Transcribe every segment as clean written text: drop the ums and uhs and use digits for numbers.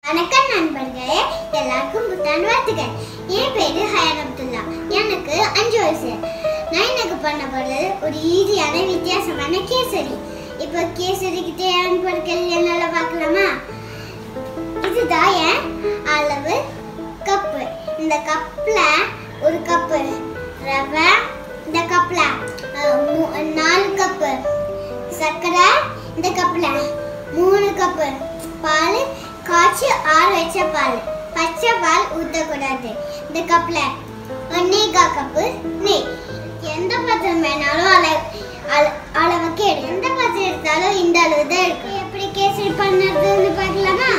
வணக்கம் நண்பர்களே, எல்லாருக்கும் புத்தாண்டு வாழ்த்துக்கள். என் பேரு ஹயான் அப்துல்லா. எனக்கு 5 வயசு. நான் இன்னைக்கு பண்ண போறது ஒரு ஈஸியான வித்தியாசமான கேசரி. இப்போ கேசரிக்கு தேவையான பொருட்கள் என்னென்ன பார்க்கலாமா? இதுதான் என் அளவு கப்பு. இந்த கப்ல ஒரு கப்பு ரவை, இந்த கப்ல 4 கப்பு சர்க்கரை, இந்த கப்ல 3 கப்பு பால், காய்ச்சி ஆற வச்ச பால். பச்சை பால் ஊற்றக்கூடாது. இந்த கப்ல 1.25 கப்பு நெய். எந்த பாத்திரம் வேணாலும் அளவுக்கு எடு. எந்த பாத்திரம் எடுத்தாலும் இந்த அளவு தான் இருக்கும். எப்படி கேசரி பண்ணுறதுன்னு பார்க்கலாமா?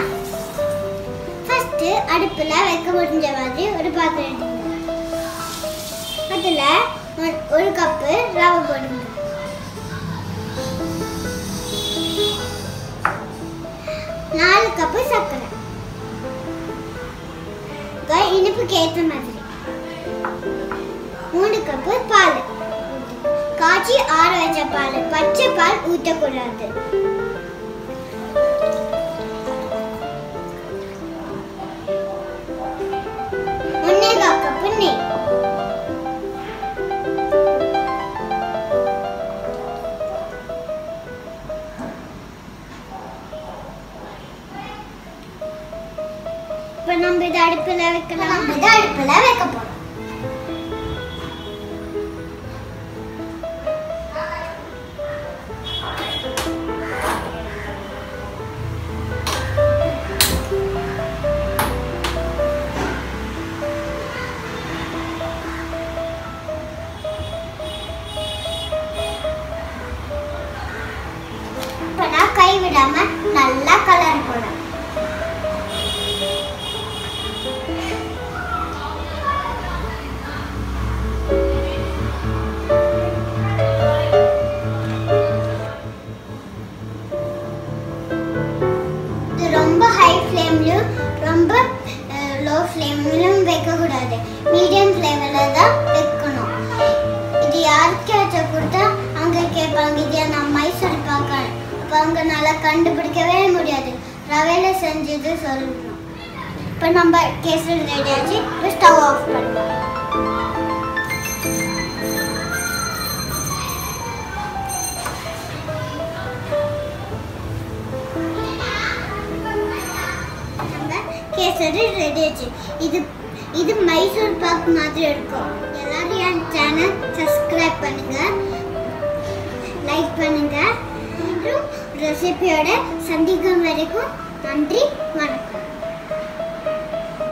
ஃபர்ஸ்ட் அடுப்புல வைக்க முடிஞ்ச மாதிரி ஒரு பாத்திரம் எடுத்துக்கணும். அதுல 1 கப்பு ரவை போடுங்க. 4 கப்பு சர்க்கரை, இனிப்புக்கு ஏற்ற மாதிரி. 3 கப்பு பால், காய்ச்சி ஆற வச்ச பால். பச்சை பால் ஊற்றக்கூடாது. 1.25 கப்பு நெய். இப்போ நம்ம இதை அடுப்புல வைக்கலாம். அடுப்புல வைக்க போறோம். இப்போ நான் கை விடாம நல்லா கலர் போடுறேன். ரொம்ப ஹை ஃப்ளேம்லயும் ரொம்ப லோ ஃப்ளேம்லயும் வைக்க கூடாது. மீடியம் ஃப்ளேம்ல தான் வைக்கணும். இது யாருக்காச்சும் கொடுத்தா அவங்க கேட்பாங்க, இது நான் மைசூர் பாக்கேன். அப்போ அவங்க நல்லா கண்டுபிடிக்கவே முடியாது. ரவையில செஞ்சது சொல்லணும். இப்போ நம்ம கேசரி ரெடி ஆச்சு. இப்போ ஸ்டவ் ஆஃப் பண்ணலாம். கேசரி ரெடி ஆச்சு. இது மைசூர் பாக் மாதிரி இருக்கும். எல்லாரும் என் சேனல் சப்ஸ்கிரைப் பண்ணுங்க, லைக் பண்ணுங்க. ரெசிபியோட சந்திக்கும் வரைக்கும் நன்றி, வணக்கம்.